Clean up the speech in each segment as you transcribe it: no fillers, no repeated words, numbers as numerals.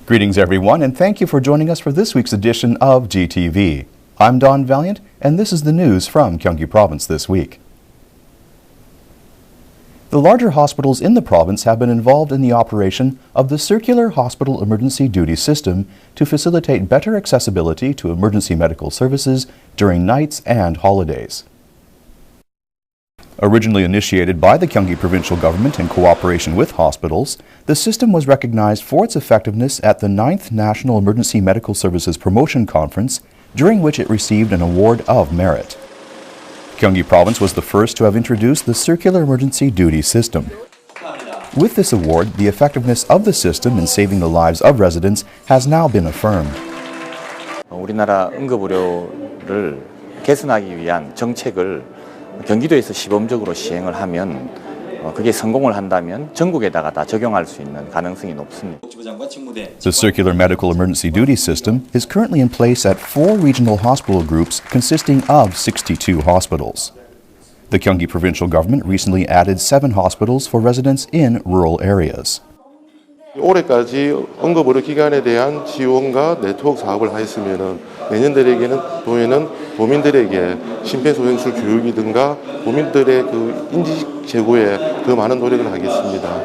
Greetings everyone, and thank you for joining us for this week's edition of GTV. I'm Don Valiant, and this is the news from Gyeonggi Province this week. The larger hospitals in the province have been involved in the operation of the Circular Hospital Emergency Duty System to facilitate better accessibility to emergency medical services during nights and holidays. Originally initiated by the Gyeonggi provincial government in cooperation with hospitals, the system was recognized for its effectiveness at the 9th National Emergency Medical Services Promotion Conference, during which it received an award of merit. Gyeonggi Province was the first to have introduced the Circular Emergency Duty System. With this award, the effectiveness of the system in saving the lives of residents has now been affirmed. 우리나라 응급의료를 개선하기 위한 정책을 경기도에서 시범적으로 시행을 하면 그게 성공을 한다면 전국에다가 다 적용할 수 있는 가능성이 높습니다. The Circular Medical Emergency Duty System is currently in place at 4 regional hospital groups consisting of 62 hospitals. The Gyeonggi provincial government recently added 7 hospitals for residents in rural areas. 올해까지 응급의료 기관에 대한 지원과 네트워크 사업을 하였으면 내년도에는 도민들에게 심폐소생술 교육이든가 도민들의 그 인지식 제고에 더 많은 노력을 하겠습니다.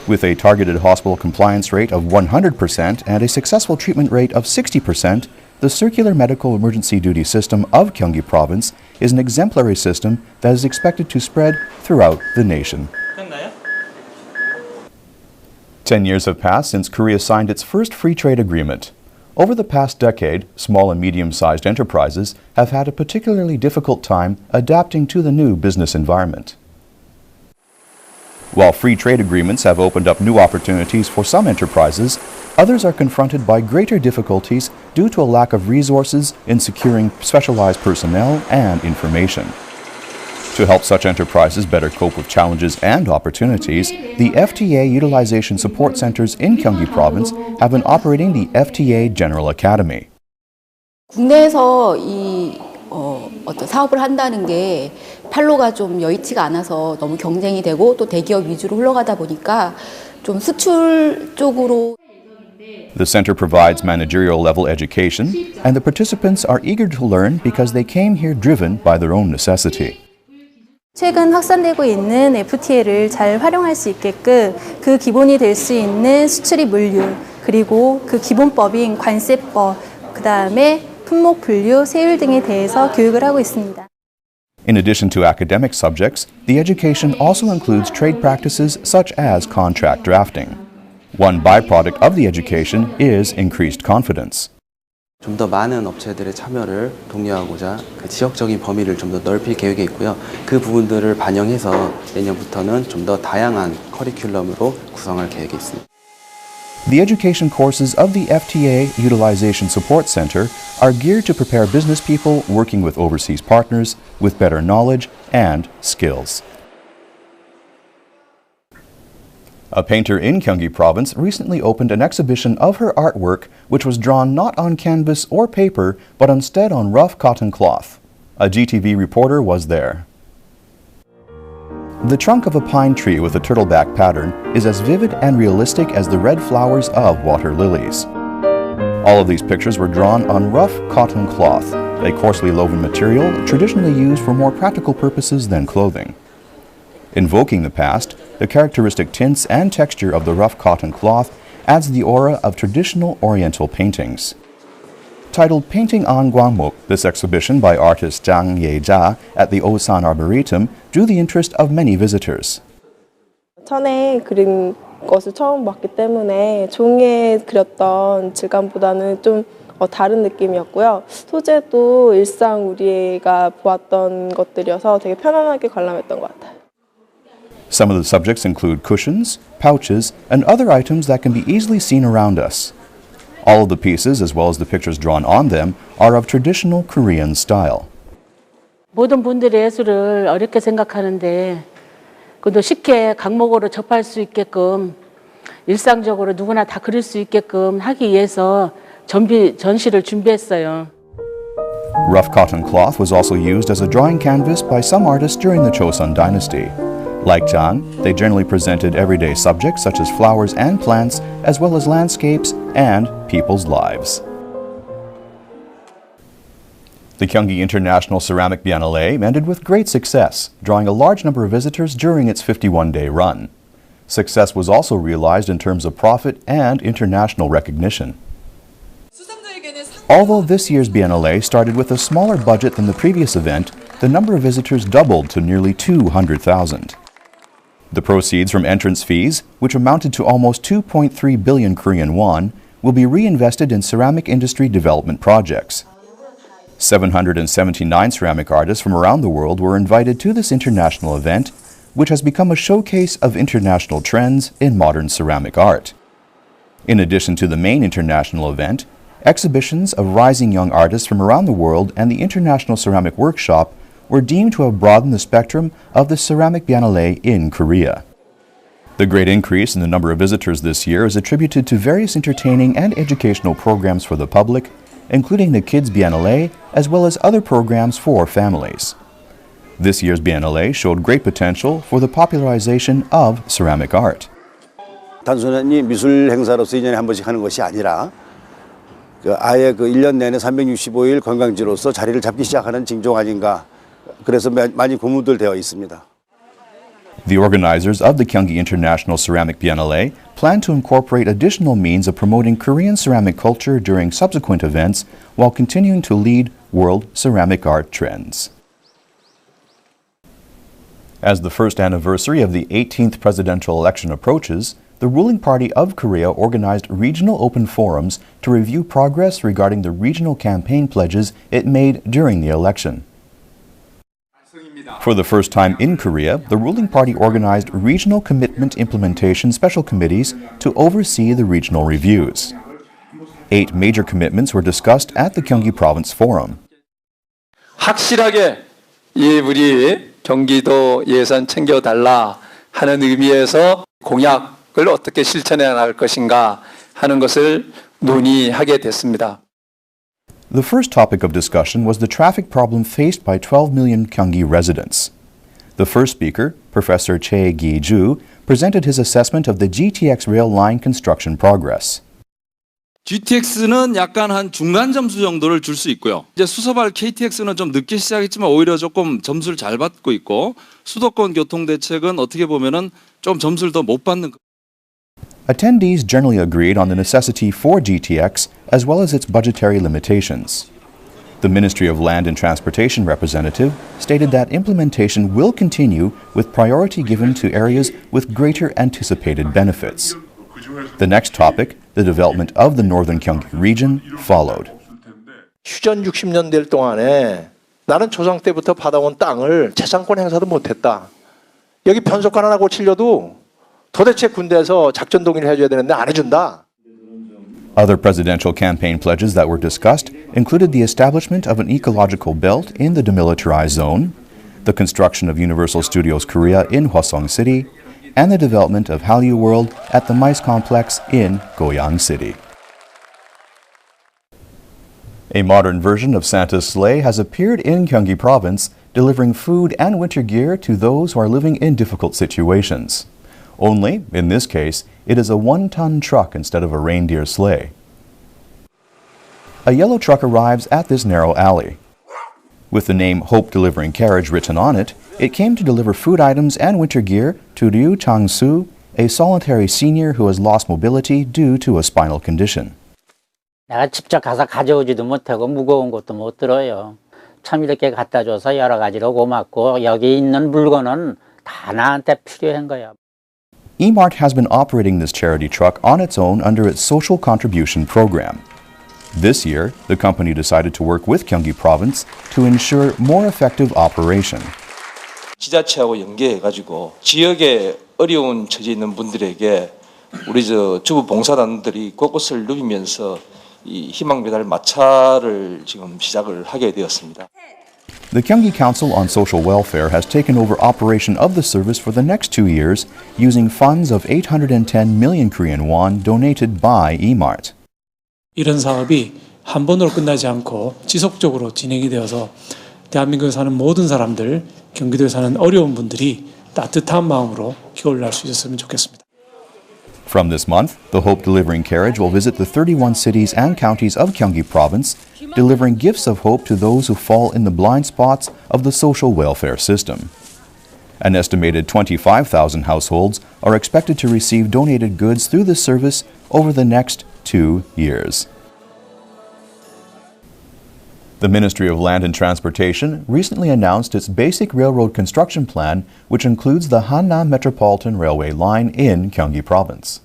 With a targeted hospital compliance rate of 100% and a successful treatment rate of 60%, the Circular Medical Emergency Duty System of Gyeonggi Province is an exemplary system that is expected to spread throughout the nation. 10 years have passed since Korea signed its first free trade agreement. Over the past decade, small and medium-sized enterprises have had a particularly difficult time adapting to the new business environment. While free trade agreements have opened up new opportunities for some enterprises, others are confronted by greater difficulties due to a lack of resources in securing specialized personnel and information. To help such enterprises better cope with challenges and opportunities, the FTA Utilization Support Centers in Gyeonggi Province have been operating the FTA General Academy. 국내에서 어떤 사업을 한다는 게 판로가 좀 여의치가 않아서 너무 경쟁이 되고 또 대기업 위주로 흘러가다 보니까 좀 수출 쪽으로 The center provides managerial level education, and the participants are eager to learn because they came here driven by their own necessity. 최근 확산되고 있는 FTA를 잘 활용할 수 있게끔 그 기본이 될 수 있는 수출입 물류, 그리고 그 기본법인 관세법, 그 다음에 품목 분류, 세율 등에 대해서 교육을 하고 있습니다. In addition to academic subjects, the education also includes trade practices such as contract drafting. One byproduct of the education is increased confidence. 좀 더 많은 업체들의 참여를 독려하고자 그 지역적인 범위를 좀 더 넓힐 계획에 있고요. 그 부분들을 반영해서 내년부터는 좀 더 다양한 커리큘럼으로 구성할 계획이 있습니다. The education courses of the FTA Utilization Support Center are geared to prepare business people working with overseas partners with better knowledge and skills. A painter in Gyeonggi Province recently opened an exhibition of her artwork which was drawn not on canvas or paper but instead on rough cotton cloth. A GTV reporter was there. The trunk of a pine tree with a turtleback pattern is as vivid and realistic as the red flowers of water lilies. All of these pictures were drawn on rough cotton cloth, a coarsely woven material traditionally used for more practical purposes than clothing. Invoking the past, the characteristic tints and texture of the rough cotton cloth adds the aura of traditional Oriental paintings. Titled Painting on Gwangbok, this exhibition by artist Jang Ye-ja at the Osan Arboretum drew the interest of many visitors. 천에 그린 것을 처음 봤기 때문에 종이에 그렸던 질감보다는 좀 다른 느낌이었고요. 소재도 일상 우리가 보았던 것들이어서 되게 편안하게 관람했던 것 같아요. Some of the subjects include cushions, pouches, and other items that can be easily seen around us. All of the pieces, as well as the pictures drawn on them, are of traditional Korean style. 모든 분들이 예술을 어렵게 생각하는데 그것도 쉽게 강목으로 접할 수 있게끔 일상적으로 누구나 다 그릴 수 있게끔 하기 위해서 전시를 준비했어요. Rough cotton cloth was also used as a drawing canvas by some artists during the Chosun dynasty. Like Zhang, they generally presented everyday subjects such as flowers and plants, as well as landscapes and people's lives. The Gyeonggi International Ceramic Biennale ended with great success, drawing a large number of visitors during its 51-day run. Success was also realized in terms of profit and international recognition. Although this year's Biennale started with a smaller budget than the previous event, the number of visitors doubled to nearly 200,000. The proceeds from entrance fees, which amounted to almost 2.3 billion Korean won, will be reinvested in ceramic industry development projects. 779 ceramic artists from around the world were invited to this international event, which has become a showcase of international trends in modern ceramic art. In addition to the main international event, exhibitions of rising young artists from around the world and the International Ceramic Workshop were deemed to have broadened the spectrum of the Ceramic Biennale in Korea. The great increase in the number of visitors this year is attributed to various entertaining and educational programs for the public, including the Kids Biennale, as well as other programs for families. This year's Biennale showed great potential for the popularization of ceramic art. 단순히 미술 행사로서 2년에 한 번씩 하는 것이 아니라 아예 1년 내내 365일 관광지로서 자리를 잡기 시작하는 징조 아닌가. 그래서 많이 고무들되어 있습니다. The organizers of the Gyeonggi International Ceramic Biennale plan to incorporate additional means of promoting Korean ceramic culture during subsequent events while continuing to lead world ceramic art trends. As the first anniversary of the 18th presidential election approaches, the ruling party of Korea organized regional open forums to review progress regarding the regional campaign pledges it made during the election. For the first time in Korea, the ruling party organized regional commitment implementation special committees to oversee the regional reviews. 8 major commitments were discussed at the Gyeonggi Province Forum. 확실하게 우리 경기도 예산 챙겨달라 하는 의미에서 공약을 어떻게 실천해 나갈 것인가 하는 것을 논의하게 됐습니다. The first topic of discussion was the traffic problem faced by 12 million Gyeonggi residents. The first speaker, Professor Chae Gi-ju, presented his assessment of the GTX rail line construction progress. GTX는 약간 한 중간 점수 정도를 줄 수 있고요. 이제 수서발 KTX는 좀 늦게 시작했지만 오히려 조금 점수를 잘 받고 있고 수도권 교통 대책은 어떻게 보면은 좀 점수를 더 못 받는. Attendees generally agreed on the necessity for GTX as well as its budgetary limitations. The Ministry of Land and Transportation representative stated that implementation will continue with priority given to areas with greater anticipated benefits. The next topic, the development of the northern Gyeonggi region, followed. 휴전 60년대 동안에 나는 조상 때부터 받아온 땅을 재산권 행사도 못했다. 여기 편속관 하나 고치려도 도대체 군대에서 작전 동의를 해줘야 되는데 안 해준다. Other presidential campaign pledges that were discussed included the establishment of an ecological belt in the demilitarized zone, the construction of Universal Studios Korea in Hwasong City, and the development of Hallyu World at the MICE complex in Goyang City. A modern version of Santa's sleigh has appeared in Gyeonggi Province, delivering food and winter gear to those who are living in difficult situations. Only, in this case, it is a 1-ton truck instead of a reindeer sleigh. A yellow truck arrives at this narrow alley. With the name Hope Delivering Carriage written on it, it came to deliver food items and winter gear to Ryu Chang-soo, a solitary senior who has lost mobility due to a spinal condition. 내가 직접 가서 가져오지도 못하고 무거운 것도 못 들어요. 참 이렇게 갖다 줘서 여러 가지로 고맙고 여기 있는 물건은 다 나한테 필요한 거야. E-Mart has been operating this charity truck on its own under its social contribution program. This year, the company decided to work with Gyeonggi Province to ensure more effective operation. 지자체하고 연계해가지고 지역에 어려운 처지에 있는 분들에게 우리 주부 봉사단들이 곳곳을 누비면서 이 희망 배달 마차를 지금 시작을 하게 되었습니다. The Gyeonggi Council on Social Welfare has taken over operation of the service for the next 2 years using funds of 810 million Korean won donated by E-Mart. 이런 사업이 한 번으로 끝나지 않고 지속적으로 진행이 되어서 대한민국에 사는 모든 사람들, 경기도에 사는 어려운 분들이 따뜻한 마음으로 겨울날 수 있었으면 좋겠습니다. From this month, the Hope Delivering Carriage will visit the 31 cities and counties of Gyeonggi Province, delivering gifts of hope to those who fall in the blind spots of the social welfare system. An estimated 25,000 households are expected to receive donated goods through this service over the next 2 years. The Ministry of Land and Transportation recently announced its basic railroad construction plan, which includes the Hanam Metropolitan Railway line in Gyeonggi Province.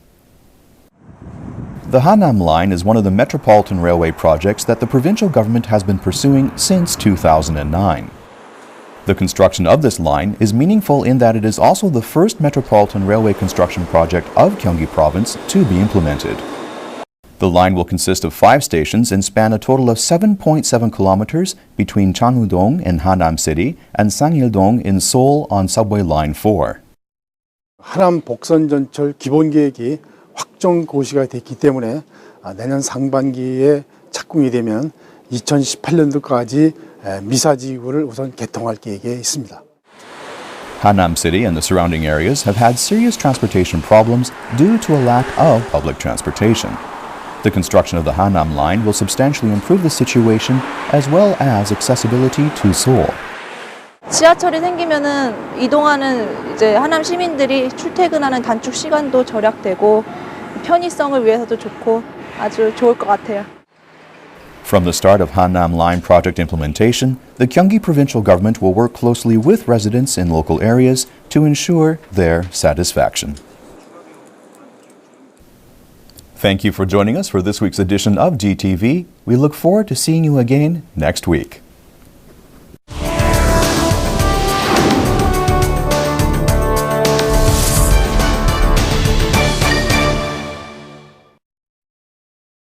The Hanam line is one of the metropolitan railway projects that the provincial government has been pursuing since 2009. The construction of this line is meaningful in that it is also the first metropolitan railway construction project of Gyeonggi Province to be implemented. The line will consist of 5 stations and span a total of 7.7 kilometers between Changwoo-dong in Hanam City and Sangil-dong in Seoul on Subway Line 4. 하남 복선전철 기본계획이 확정 고시가 됐기 때문에 내년 상반기에 착공이 되면 2018년도까지 미사지구를 우선 개통할 계획에 있습니다. Hanam City and the surrounding areas have had serious transportation problems due to a lack of public transportation. The construction of the Hanam line will substantially improve the situation as well as accessibility to Seoul. 지하철이 생기면은 이동하는 이제 하남 시민들이 출퇴근하는 단축 시간도 절약되고 편의성을 위해서도 좋고 아주 좋을 것 같아요. From the start of Hanam Line project implementation, the Gyeonggi provincial government will work closely with residents in local areas to ensure their satisfaction. Thank you for joining us for this week's edition of GTV. We look forward to seeing you again next week.